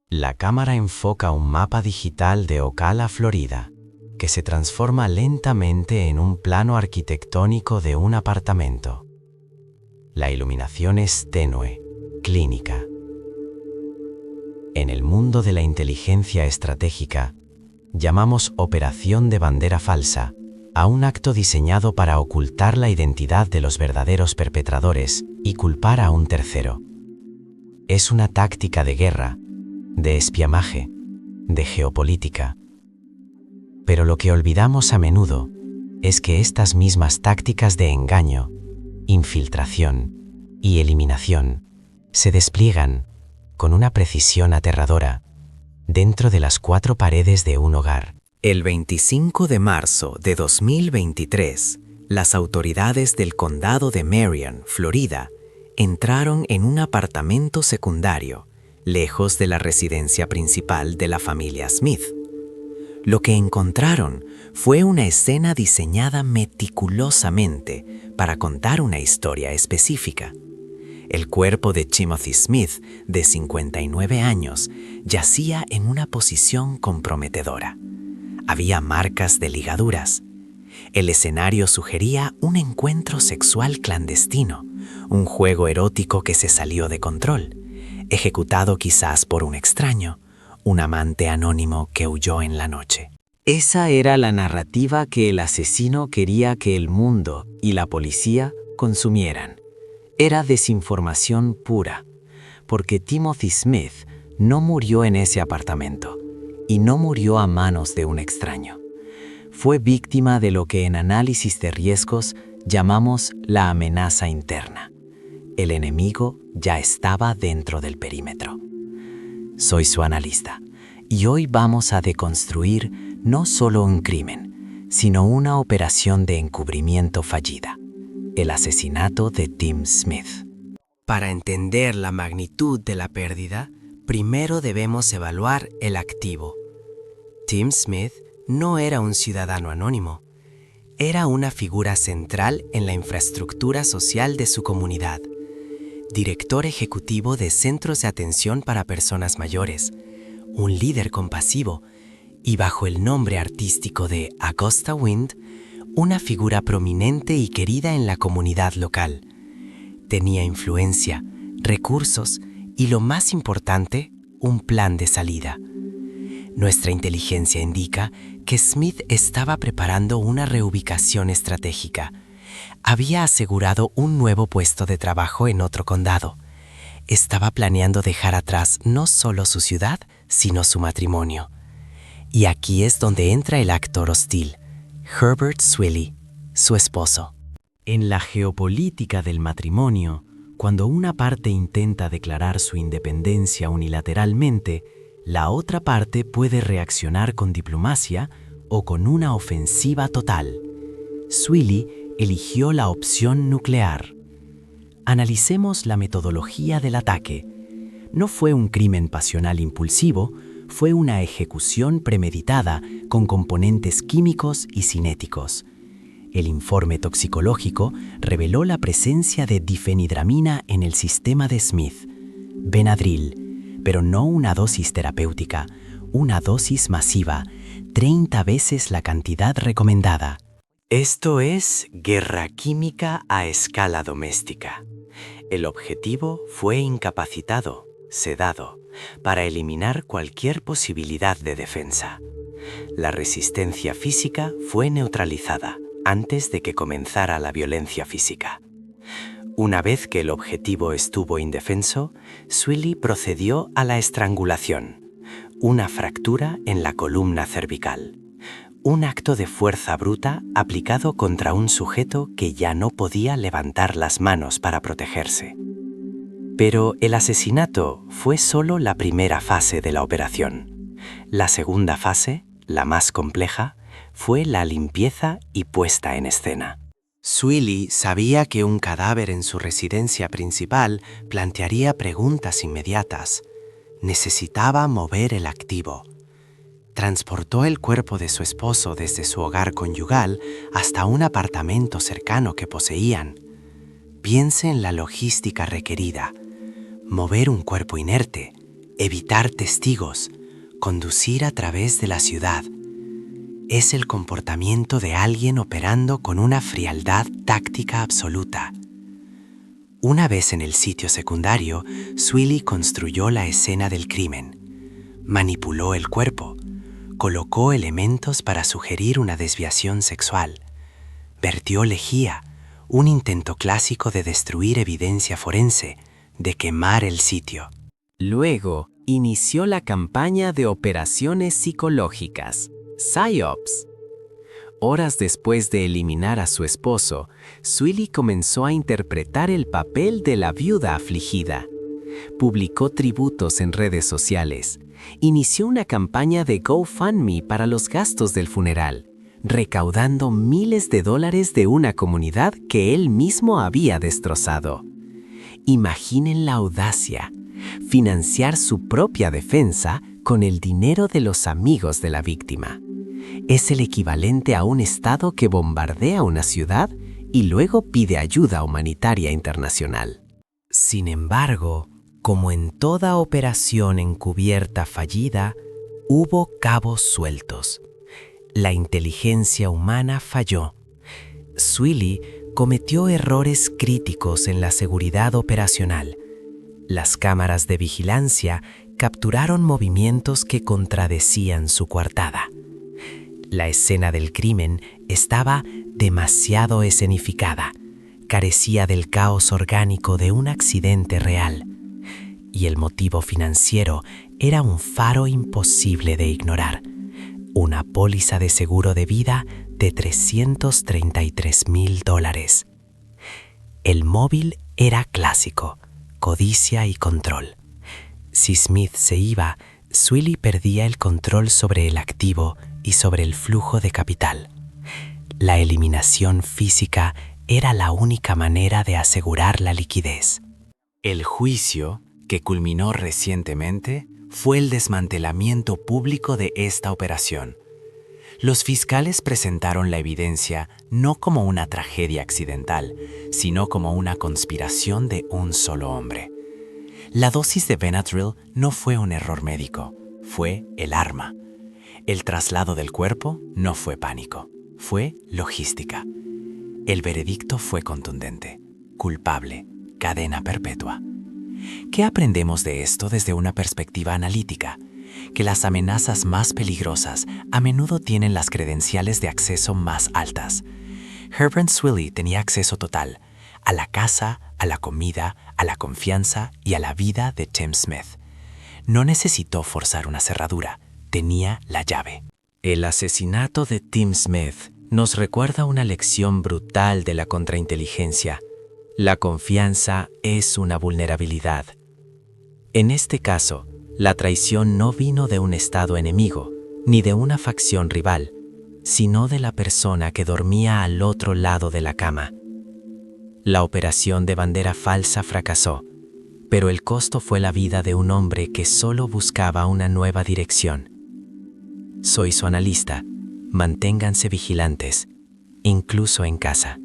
La cámara enfoca un mapa digital de Ocala, Florida, que se transforma lentamente en un plano arquitectónico de un apartamento. La iluminación es tenue, clínica. En el mundo de la inteligencia estratégica, llamamos operación de bandera falsa a un acto diseñado para ocultar la identidad de los verdaderos perpetradores y culpar a un tercero. Es una táctica de guerra, de espionaje, de geopolítica. Pero lo que olvidamos a menudo es que estas mismas tácticas de engaño, infiltración y eliminación se despliegan con una precisión aterradora dentro de las cuatro paredes de un hogar. El 25 de marzo de 2023, las autoridades del condado de Marion, Florida, entraron en un apartamento secundario, lejos de la residencia principal de la familia Smith. Lo que encontraron fue una escena diseñada meticulosamente para contar una historia específica. El cuerpo de Timothy Smith, de 59 años, yacía en una posición comprometedora. Había marcas de ligaduras. El escenario sugería un encuentro sexual clandestino, un juego erótico que se salió de control, ejecutado quizás por un extraño, un amante anónimo que huyó en la noche. Esa era la narrativa que el asesino quería que el mundo y la policía consumieran. Era desinformación pura, porque Timothy Smith no murió en ese apartamento y no murió a manos de un extraño. Fue víctima de lo que en análisis de riesgos llamamos la amenaza interna. El enemigo ya estaba dentro del perímetro. Soy su analista y hoy vamos a deconstruir no solo un crimen, sino una operación de encubrimiento fallida: el asesinato de Tim Smith. Para entender la magnitud de la pérdida, primero debemos evaluar el activo. Tim Smith no era un ciudadano anónimo. Era una figura central en la infraestructura social de su comunidad. Director ejecutivo de centros de atención para personas mayores, un líder compasivo y, bajo el nombre artístico de Augusta Wind, una figura prominente y querida en la comunidad local. Tenía influencia, recursos y, lo más importante, un plan de salida. Nuestra inteligencia indica que Smith estaba preparando una reubicación estratégica. Había asegurado un nuevo puesto de trabajo en otro condado. Estaba planeando dejar atrás no solo su ciudad, sino su matrimonio. Y aquí es donde entra el actor hostil, Herbert Swilly, su esposo. En la geopolítica del matrimonio, cuando una parte intenta declarar su independencia unilateralmente, la otra parte puede reaccionar con diplomacia o con una ofensiva total. Swilly eligió la opción nuclear. Analicemos la metodología del ataque. No fue un crimen pasional impulsivo, fue una ejecución premeditada con componentes químicos y cinéticos. El informe toxicológico reveló la presencia de difenidramina en el sistema de Smith, Benadryl, pero no una dosis terapéutica, una dosis masiva, 30 veces la cantidad recomendada. Esto es guerra química a escala doméstica. El objetivo fue incapacitado, sedado, para eliminar cualquier posibilidad de defensa. La resistencia física fue neutralizada antes de que comenzara la violencia física. Una vez que el objetivo estuvo indefenso, Swilly procedió a la estrangulación, una fractura en la columna cervical, un acto de fuerza bruta aplicado contra un sujeto que ya no podía levantar las manos para protegerse. Pero el asesinato fue solo la primera fase de la operación. La segunda fase, la más compleja, fue la limpieza y puesta en escena. Swilly sabía que un cadáver en su residencia principal plantearía preguntas inmediatas. Necesitaba mover el activo. Transportó el cuerpo de su esposo desde su hogar conyugal hasta un apartamento cercano que poseían. Piense en la logística requerida. Mover un cuerpo inerte, evitar testigos, conducir a través de la ciudad. Es el comportamiento de alguien operando con una frialdad táctica absoluta. Una vez en el sitio secundario, Swilly construyó la escena del crimen, manipuló el cuerpo, colocó elementos para sugerir una desviación sexual, vertió lejía, un intento clásico de destruir evidencia forense, de quemar el sitio. Luego, inició la campaña de operaciones psicológicas, PSYOPs. Horas después de eliminar a su esposo, Swilly comenzó a interpretar el papel de la viuda afligida. Publicó tributos en redes sociales. Inició una campaña de GoFundMe para los gastos del funeral, recaudando miles de dólares de una comunidad que él mismo había destrozado. Imaginen la audacia, financiar su propia defensa con el dinero de los amigos de la víctima. Es el equivalente a un Estado que bombardea una ciudad y luego pide ayuda humanitaria internacional. Sin embargo, como en toda operación encubierta fallida, hubo cabos sueltos. La inteligencia humana falló. Swilly cometió errores críticos en la seguridad operacional. Las cámaras de vigilancia capturaron movimientos que contradecían su coartada. La escena del crimen estaba demasiado escenificada, carecía del caos orgánico de un accidente real, y el motivo financiero era un faro imposible de ignorar, una póliza de seguro de vida de $333,000. El móvil era clásico, codicia y control. Si Smith se iba, Swilly perdía el control sobre el activo y sobre el flujo de capital. La eliminación física era la única manera de asegurar la liquidez. El juicio, que culminó recientemente, fue el desmantelamiento público de esta operación. Los fiscales presentaron la evidencia no como una tragedia accidental, sino como una conspiración de un solo hombre. La dosis de Benadryl no fue un error médico, fue el arma. El traslado del cuerpo no fue pánico, fue logística. El veredicto fue contundente, culpable, cadena perpetua. ¿Qué aprendemos de esto desde una perspectiva analítica? Que las amenazas más peligrosas a menudo tienen las credenciales de acceso más altas. Herbert Swilly tenía acceso total a la casa, a la comida, a la confianza y a la vida de Tim Smith. No necesitó forzar una cerradura, tenía la llave. El asesinato de Tim Smith nos recuerda una lección brutal de la contrainteligencia. La confianza es una vulnerabilidad. En este caso, la traición no vino de un estado enemigo, ni de una facción rival, sino de la persona que dormía al otro lado de la cama. La operación de bandera falsa fracasó, pero el costo fue la vida de un hombre que solo buscaba una nueva dirección. Soy su analista. Manténganse vigilantes, incluso en casa.